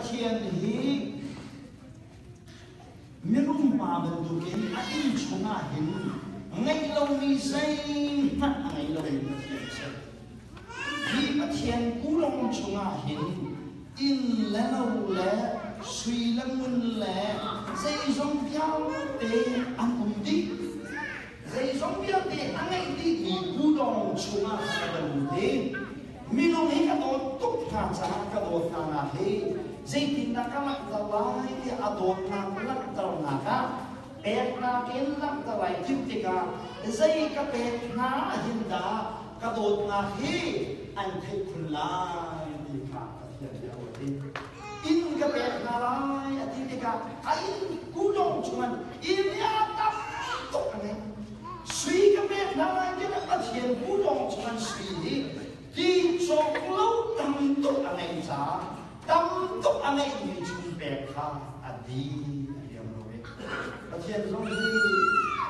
thiên hi mirum pa ban tu ken a in chunga hin ngay lâu mi say mắt ngay lâu mi say khi mà thiên cú long chunga hin in lẽ lâu lẽ suy lăng mun lẽ dây giống nhau để ăn cùng đi dây giống nhau để ăn ngay đi thì cú long chunga ban đi mi long hết cả đồ túc thà cha cả đồ thà na he dây tin đã các bạn tàu lai thì đồ thà lắc tàu na cả bẹt na kiến lắc tàu lai chim tê cả dây cái bẹt na hin đã cả đồ na he anh thấy khun lai đi cả cái chuyện đó đi in cái bẹt na lai anh thấy cả anh cú long chuan in ya tập túc này suy cái bẹt na lai cái nó chuyện cú long chuan suy đi cho lâu tâm túc anh ấy trả tâm túc anh ấy đi chung bẹt ha anh điประเทศตรงที่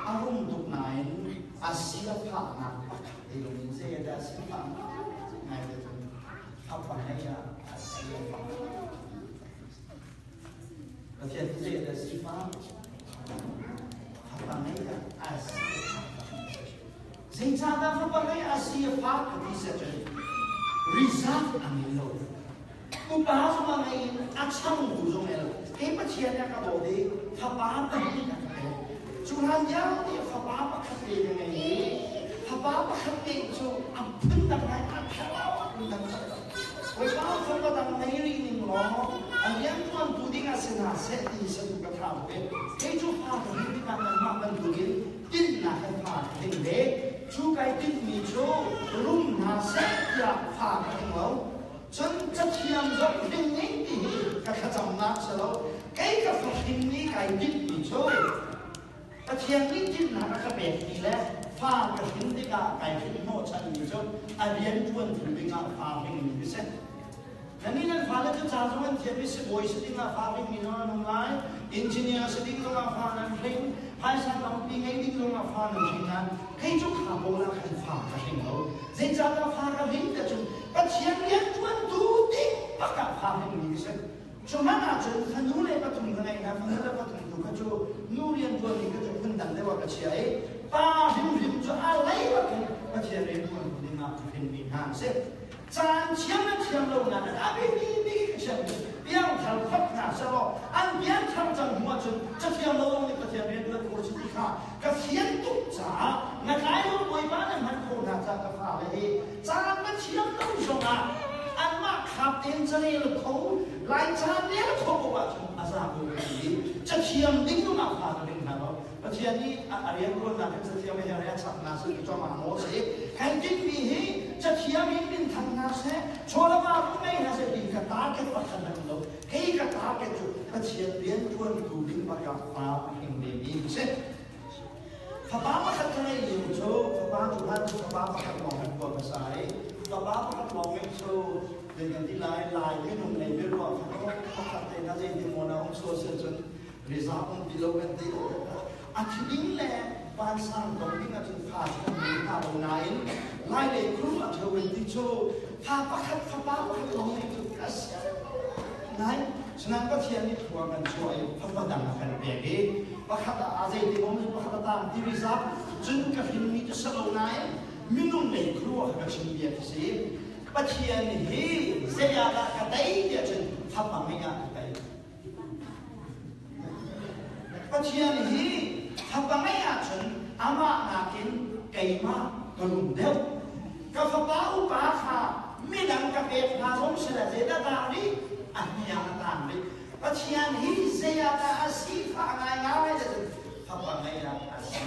อารมณ์ตุกไหนอาเซียนผ่านนะที่ลงเสียดอาเซียนผ่านไงจะถึงทับฝั่งไหนอะอาเซียนผ่านประเทศที่เสียดอาเซียนผ่านทับฝั่งไหนอะอาเซียนสิ่งที่ทำทับฝั่งไหนอาเซียนผ่านก็ที่เสียจะริซับอันนี้เรากูบ้าสมัยอาช่างกูตรงนี้เฮ้ยประเทศเนี่ยกระโดดดิทับบ้าตั้งที่ไหนจุฬาเยาวเนี่ยทับบ้าประคับเองยังไงทับบ้าประคับเองจูอับพึ่งดังไงอับแค่เราอับพึ่งดังไงวันบ้าคนก็ดังในรีนิมล้ออันยังตัวดูดิ้งอาเซนาเซตีสนุกกระทำเว้ยเฮ้ยจูพาไปที่การนั้นมาบันดูดิ้งดิ้นหนักพาดิ้งเด็กจูไก่ดิ้งมีจูรุ่มหาเซอยากพาไปดิ้งเราจนจะเทียมจนดิ้งนี้ดีกับขจำนักเสร็จแล้วไก่กับฝักดิ้งนี้ไก่ดิ้งมีจูกระเทียมนี่จิ้มหนักกระเบียดดีแล้วฟ้ากระถิ่นที่กาไก่ที่โม่ชันมีจูอาเรียนชวนถึงดิ้งอ่ะฟ้าเป็นมีพิเศษนั่นนี่นั่นฟ้าแล้วจะจ่าจวนเทียบพิเศษบอยสติ้งอ่ะฟ้าเป็นมีน้อยน้องไล่อินจิเนียร์สติ้งลงอ่ะฟ้านั่นเพลงภายสังลำปีไงดิ้งลงอ่ะฟ้านั่นจริงนั้นใครจุกขาโบราณขันฟ้ากระถิ่นเขาเจ้าจ่าฟ้ากระถิ่นแต่จุกระเทียมเรียนชวนดูดิ้งประกาศฟ้าเป็นมีพิเศษช่วงนั้นอาจจะขนุนเลยปฐมกันเองนะขนุนเลยปฐมดูก็จะนู่เรียนตัวนี้ก็จะขึ้นดังได้ว่ากระเชียร์ป้าหิมจะอะไรวะกระเชียร์เรียนตัวนี้มาเป็นมีห้างเสร็จจานเชียงนั้นเชียงลงนั้นอาเบนี่กระเชียร์เบี้ยทำพัฒนาสโลอันเบี้ยทำจังหัวจนจะเชียงลงนี่กระเชียร์เรียนตัวโคชิติค่ะกระเชียร์ตุ๊กจ๋านักไอ้ลูกมวยบ้านมันโคตรจะกระฟ้าเลยจานมันเชียงต้องส่งอ่ะอันมาขับเองจะเนี่ยเขาไล่จานเนี่ยเขาบอกว่าอาซาบุรีจะเชียมดิ้งต้องมาผ่านดิ้งนะเราประเทศนี้อะไรอย่างคนนั้นจะเชียมไม่ใช่อะไรชักนาสุดจะมาโม้สิใครดิ้งมีให้จะเชียมยิ่งดิ้งทางนาเสชัวร์มาไม่น่าจะดิ้งกระตาเก็บปัจจัยนั้นเราใครกระตาเก็บจุดประเทศเรียนชวนดูดิ้งประกาศฟ้าเองเดมีเสฟ้าประกาศอะไรอยู่โชว์ฟ้าจุดนั้นฟ้าประกาศมองเป็นตัวภาษาฟ้าประกาศมองเป็นโชว์เรื่องที่ลายที่นุ่มในเรื่องว่าเขาขัดใจน่าจะยิ่งโมนาองโซเซจนริซาองพิโลกันที่อาทิตย์นี้แหละบางสามตรงที่น่าจะผ่านกันมีผ่านไหนลายเด็กครูอาจจะเป็นที่โชว์พาประคัดฟ้าประคัดลงในจุดกระเสียไหนฉะนั้นก็เทียนนี่ทัวร์กันช่วยพระดังกันเบียดีประคัดอาเจติมงประคัดตามที่ริซาจนกับหินนี้จะสลบไหนมินุ่มในครัวกับชิมเบียที่สิประเทียนฮีเสียดายกันได้เดี๋ยวจะทำอะไรกันไปประเทียนฮีทำอะไรกันจนอามานากินไก่มากกระลุมเดียวกับฟ้าอุปาค่ะไม่ดังกับเอ็ดนาสมเสด็จเจตตาลีอันนี้ยังต่างเลยประเทียนฮีเสียดายอาศีฟ้าไงเงาเลยจะทำอะไรกันอาศี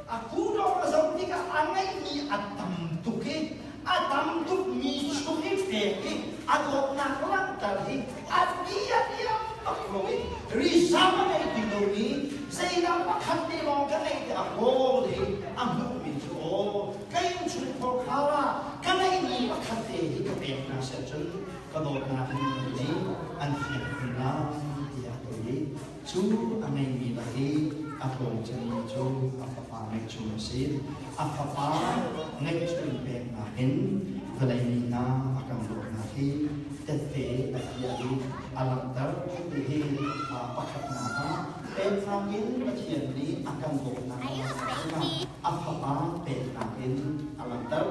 aku dah rasa ni kan angai ni atam tuki atam tuk ni cuki feki adok nak lang tadi adia dia pakloi risama ni diloni sehingga pakat ni logan ni aku ni ambil minjo kain curi pokala kan ini pakat ni kepek nasi jen kadok nak ni anfir na dia tu cu angai ni lagi aku jadi cu apa nak cu mesin apa nak cu beng main kalau ini na akan bernahi Sete Akiadi Alantar Dihi Pakat Nama Petrangin Baciani akan bukna Apa Petrangin Alantar